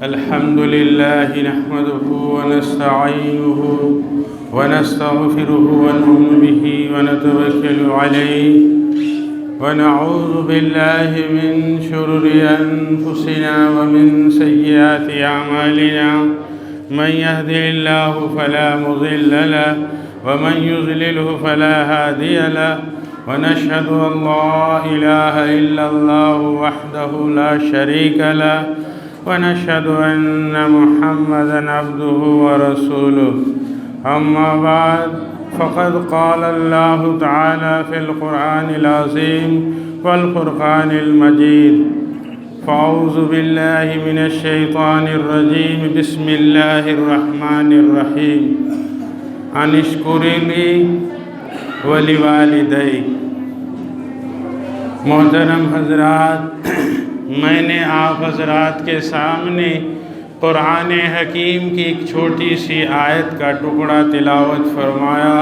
الحمد لله نحمده ونستعينه ونستغفره ونؤمن به ونتوكل عليه ونعوذ بالله من شرور أنفسنا ومن سيئات أعمالنا من يهده الله فلا مضل له ومن يضلله فلا هادي له ونشهد أن لا إله إلا الله وحده لا شريك له ونشهد أن محمدًا عبده ورسوله أما بعد فقد قال الله تعالى في القرآن العظيم والفرقان المجيد فأعوذ بالله من الشيطان الرجيم بسم الله الرحمن الرحيم أن اشكر لي ولوالدي محترم حضرات، میں نے آپ حضرات کے سامنے قرآن حکیم کی ایک چھوٹی سی آیت کا ٹکڑا تلاوت فرمایا،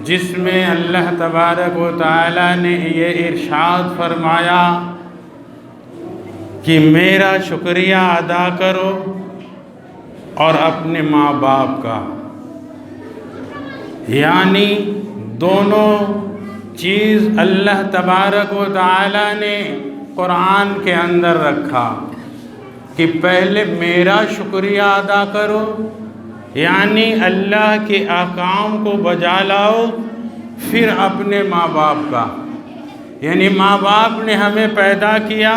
جس میں اللہ تبارک و تعالی نے یہ ارشاد فرمایا کہ میرا شکریہ ادا کرو اور اپنے ماں باپ کا، یعنی دونوں چیز اللہ تبارک و تعالی نے قرآن کے اندر رکھا کہ پہلے میرا شکریہ ادا کرو، یعنی اللہ کے احکام کو بجا لاؤ، پھر اپنے ماں باپ کا، یعنی ماں باپ نے ہمیں پیدا کیا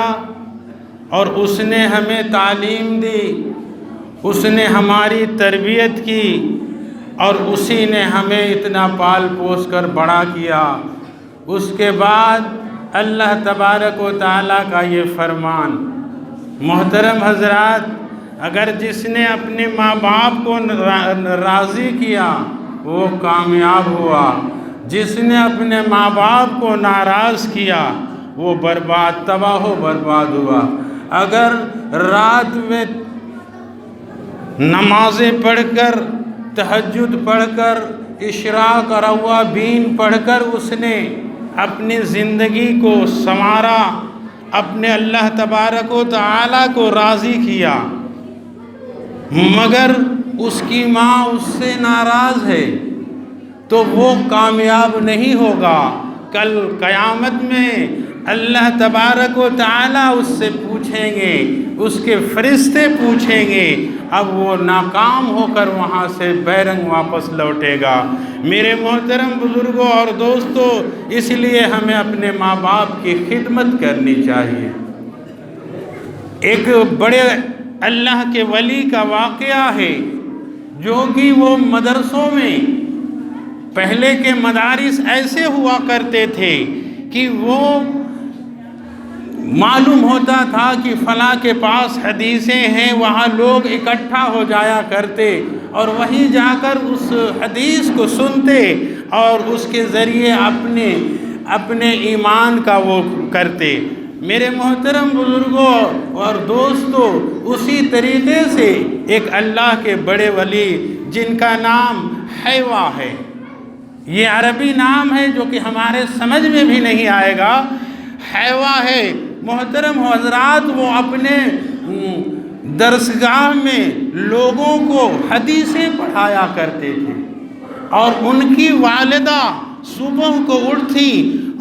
اور اس نے ہمیں تعلیم دی، اس نے ہماری تربیت کی اور اسی نے ہمیں اتنا پال پوس کر بڑا کیا۔ اس کے بعد اللہ تبارک و تعالیٰ کا یہ فرمان، محترم حضرات، اگر جس نے اپنے ماں باپ کو راضی کیا وہ کامیاب ہوا، جس نے اپنے ماں باپ کو ناراض کیا وہ برباد، تباہ و برباد ہوا۔ اگر رات میں نمازیں پڑھ کر، تہجد پڑھ کر، اشراق اور اوابین پڑھ کر اس نے اپنی زندگی کو سنوارا، اپنے اللہ تبارک و تعالیٰ کو راضی کیا، مگر اس کی ماں اس سے ناراض ہے تو وہ کامیاب نہیں ہوگا۔ کل قیامت میں اللہ تبارک و تعالیٰ اس سے پوچھیں گے، اس کے فرشتے پوچھیں گے، اب وہ ناکام ہو کر وہاں سے بیرنگ واپس لوٹے گا۔ میرے محترم بزرگوں اور دوستوں، اس لیے ہمیں اپنے ماں باپ کی خدمت کرنی چاہیے۔ ایک بڑے اللہ کے ولی کا واقعہ ہے جو کہ وہ مدرسوں میں، پہلے کے مدارس ایسے ہوا کرتے تھے کہ وہ معلوم ہوتا تھا کہ فلاں کے پاس حدیثیں ہیں، وہاں لوگ اکٹھا ہو جایا کرتے اور وہیں جا کر اس حدیث کو سنتے اور اس کے ذریعے اپنے ایمان کا وہ کرتے۔ میرے محترم بزرگوں اور دوستوں، اسی طریقے سے ایک اللہ کے بڑے ولی جن کا نام حیوہ ہے، یہ عربی نام ہے جو کہ ہمارے سمجھ میں بھی نہیں آئے گا، حیوہ ہے۔ محترم حضرات، وہ اپنے درسگاہ میں لوگوں کو حدیثیں پڑھایا کرتے تھے اور ان کی والدہ صبح کو اٹھتی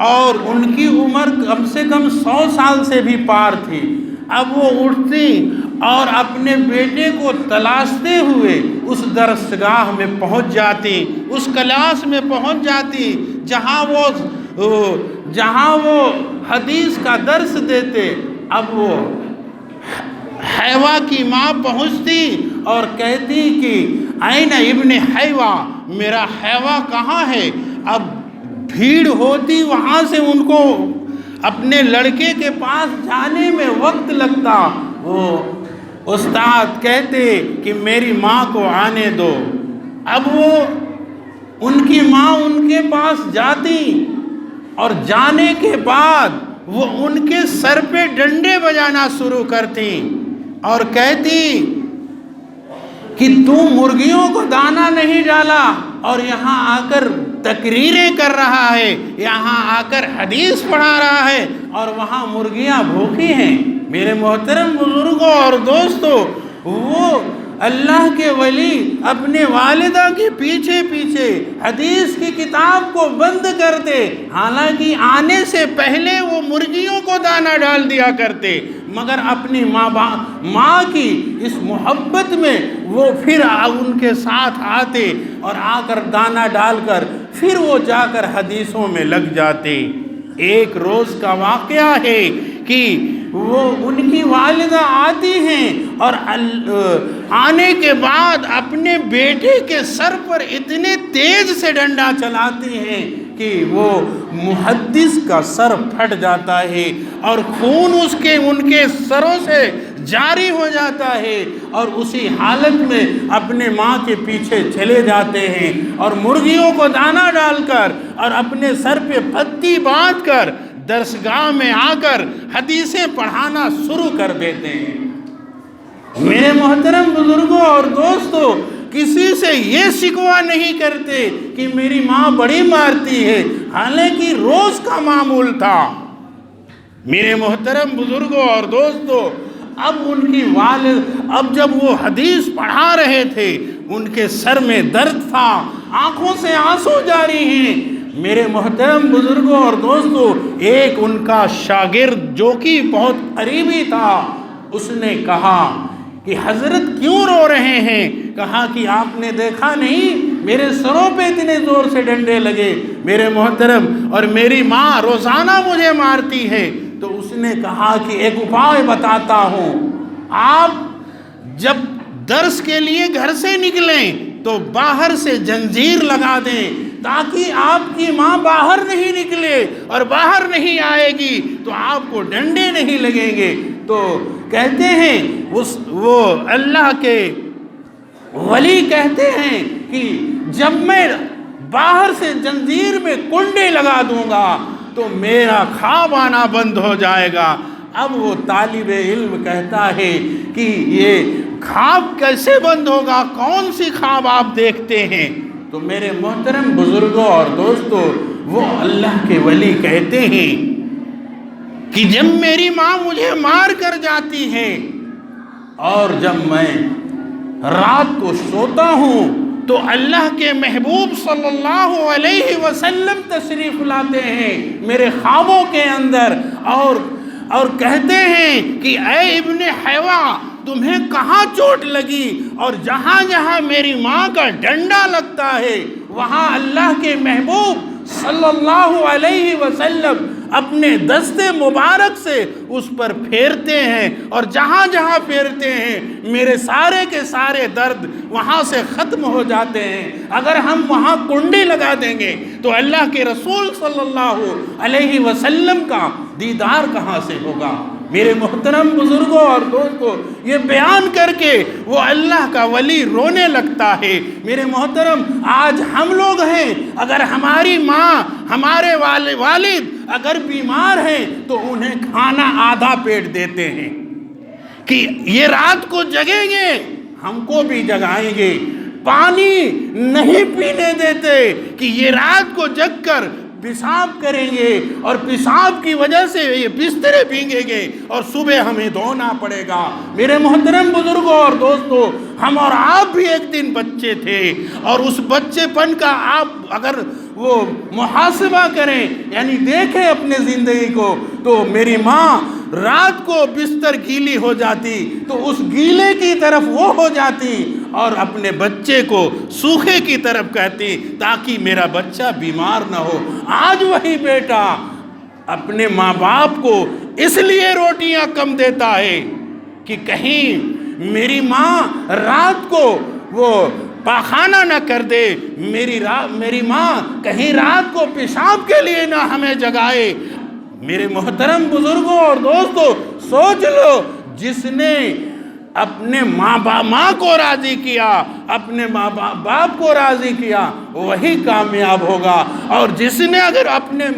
اور ان کی عمر کم سے کم 100 سال سے بھی پار تھی۔ اب وہ اٹھتی اور اپنے بیٹے کو تلاشتے ہوئے اس درسگاہ میں پہنچ جاتی، اس کلاس میں پہنچ جاتی جہاں وہ حدیث کا درس دیتے۔ اب وہ حیوہ کی ماں پہنچتی اور کہتی کہ این ابن حیوہ، میرا حیوہ کہاں ہے؟ اب بھیڑ ہوتی، وہاں سے ان کو اپنے لڑکے کے پاس جانے میں وقت لگتا۔ وہ استاد کہتے کہ میری ماں کو آنے دو۔ اب وہ ان کی ماں ان کے پاس جاتی اور جانے کے بعد وہ ان کے سر پہ ڈنڈے بجانا شروع کرتی اور کہتی کہ تو مرغیوں کو دانہ نہیں ڈالا اور یہاں آ کر تقریریں کر رہا ہے، یہاں آ کر حدیث پڑھا رہا ہے اور وہاں مرغیاں بھوکی ہیں۔ میرے محترم بزرگوں اور دوستوں، وہ اللہ کے ولی اپنے والدہ کے پیچھے پیچھے حدیث کی کتاب کو بند کرتے، حالانکہ آنے سے پہلے وہ مرغیوں کو دانہ ڈال دیا کرتے، مگر اپنی ماں کی اس محبت میں وہ پھر ان کے ساتھ آتے اور آ کر دانہ ڈال کر پھر وہ جا کر حدیثوں میں لگ جاتے۔ ایک روز کا واقعہ ہے کہ وہ ان کی والدہ آتی ہیں اور آنے کے بعد اپنے بیٹے کے سر پر اتنے تیز سے ڈنڈا چلاتی ہیں کہ وہ محدث کا سر پھٹ جاتا ہے اور خون ان کے سروں سے جاری ہو جاتا ہے، اور اسی حالت میں اپنے ماں کے پیچھے چلے جاتے ہیں اور مرغیوں کو دانہ ڈال کر اور اپنے سر پہ پتی باندھ کر درسگاہ میں آ کر حدیثیں پڑھانا شروع کر دیتے ہیں۔ میرے محترم بزرگوں اور دوستوں، کسی سے یہ شکوہ نہیں کرتے کہ میری ماں بڑی مارتی ہے، حالانکہ روز کا معمول تھا۔ میرے محترم بزرگوں اور دوستوں، اب ان کی اب جب وہ حدیث پڑھا رہے تھے، ان کے سر میں درد تھا، آنکھوں سے آنسو جاری ہیں۔ میرے محترم بزرگوں اور دوستوں، ایک ان کا شاگرد جو کہ بہت قریبی تھا، اس نے کہا کہ حضرت کیوں رو رہے ہیں؟ کہا کہ آپ نے دیکھا نہیں میرے سروں پہ اتنے زور سے ڈنڈے لگے، میرے محترم، اور میری ماں روزانہ مجھے مارتی ہے۔ تو اس نے کہا کہ ایک اپائے بتاتا ہوں، آپ جب درس کے لیے گھر سے نکلیں تو باہر سے زنجیر لگا دیں تاکہ آپ کی ماں باہر نہیں نکلے اور باہر نہیں آئے گی تو آپ کو ڈنڈے نہیں لگیں گے۔ تو کہتے ہیں وہ اللہ کے ولی کہتے ہیں کہ جب میں باہر سے زنجیر میں کنڈے لگا دوں گا تو میرا خواب آنا بند ہو جائے گا۔ اب وہ طالب علم کہتا ہے کہ یہ خواب کیسے بند ہوگا؟ کون سی خواب آپ دیکھتے ہیں؟ تو میرے محترم بزرگوں اور دوستوں، وہ اللہ کے ولی کہتے ہیں کہ جب میری ماں مجھے مار کر جاتی ہے اور جب میں رات کو سوتا ہوں تو اللہ کے محبوب صلی اللہ علیہ وسلم تشریف لاتے ہیں میرے خوابوں کے اندر اور کہتے ہیں کہ اے ابن حیوا، تمہیں کہاں چوٹ لگی؟ اور جہاں جہاں میری ماں کا ڈنڈا لگتا ہے وہاں اللہ کے محبوب صلی اللہ علیہ وسلم اپنے دستے مبارک سے اس پر پھیرتے ہیں، اور جہاں جہاں پھیرتے ہیں میرے سارے کے سارے درد وہاں سے ختم ہو جاتے ہیں۔ اگر ہم وہاں کنڈی لگا دیں گے تو اللہ کے رسول صلی اللہ علیہ وسلم کا دیدار کہاں سے ہوگا؟ میرے محترم بزرگوں اور دوستوں، یہ بیان کر کے وہ اللہ کا ولی رونے لگتا ہے۔ میرے محترم، آج ہم لوگ ہیں، اگر ہماری ماں، ہمارے والد اگر بیمار ہیں تو انہیں کھانا آدھا پیٹ دیتے ہیں کہ یہ رات کو جگیں گے، ہم کو بھی جگائیں گے۔ پانی نہیں پینے دیتے کہ یہ رات کو جگ کر پیشاب کریں گے اور پیشاب کی وجہ سے یہ بسترے بھیگیں گے اور صبح ہمیں دھونا پڑے گا۔ میرے محترم بزرگوں اور دوستوں، ہم اور آپ بھی ایک دن بچے تھے، اور اس بچے پن کا آپ اگر وہ محاسبہ کریں، یعنی دیکھیں اپنے زندگی کو، تو میری ماں رات کو بستر گیلی ہو جاتی تو اس گیلے کی طرف وہ ہو جاتی اور اپنے بچے کو سوکھے کی طرف کہتی تاکہ میرا بچہ بیمار نہ ہو۔ آج وہی بیٹا اپنے ماں باپ کو اس لیے روٹیاں کم دیتا ہے کہ کہیں میری ماں رات کو وہ پاخانہ نہ کر دے، میری ماں کہیں رات کو پیشاب کے لیے نہ ہمیں جگائے۔ میرے محترم بزرگوں اور دوستوں، سوچ لو، جس نے اپنے ماں کو راضی کیا، اپنے ماں باپ کو راضی کیا، وہی کامیاب ہوگا، اور جس نے اگر اپنے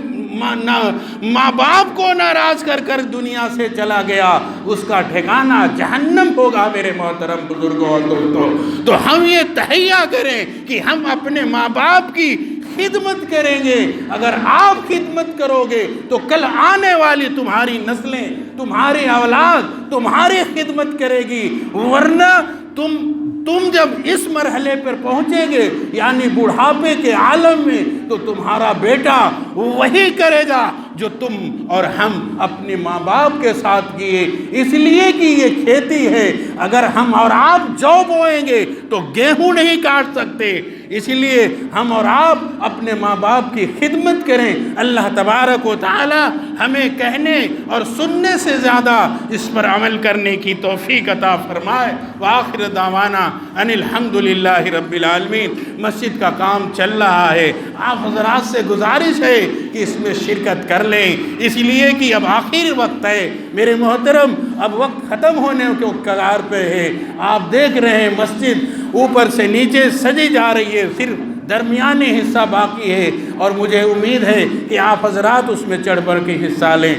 ماں باپ کو ناراض کر کر دنیا سے چلا گیا، اس کا ٹھکانہ جہنم ہوگا۔ میرے محترم بزرگوں اور دوستوں، تو ہم یہ تہیہ کریں کہ ہم اپنے ماں باپ کی خدمت کریں گے۔ اگر آپ خدمت کرو گے تو کل آنے والی تمہاری نسلیں، تمہاری اولاد تمہاری خدمت کرے گی، ورنہ تم جب اس مرحلے پر پہنچیں گے یعنی بڑھاپے کے عالم میں، تو تمہارا بیٹا وہی کرے گا جو تم اور ہم اپنے ماں باپ کے ساتھ کیے۔ اس لیے کہ یہ کھیتی ہے، اگر ہم اور آپ جو بوئیں گے تو گیہوں نہیں کاٹ سکتے، اس لیے ہم اور آپ اپنے ماں باپ کی خدمت کریں۔ اللہ تبارک و تعالی ہمیں کہنے اور سننے سے زیادہ اس پر عمل کرنے کی توفیق عطا فرمائے۔ وآخر دعوانا ان الحمدللہ رب العالمین۔ مسجد کا کام چل رہا ہے، آپ حضرات سے گزارش ہے کہ اس میں شرکت کر لیں، اس لیے کہ اب آخری وقت ہے میرے محترم، اب وقت ختم ہونے کے کگار پہ ہے۔ آپ دیکھ رہے ہیں مسجد اوپر سے نیچے سجی جا رہی ہے، صرف درمیانی حصہ باقی ہے، اور مجھے امید ہے کہ آپ حضرات اس میں چڑھ بڑھ کے حصہ لیں۔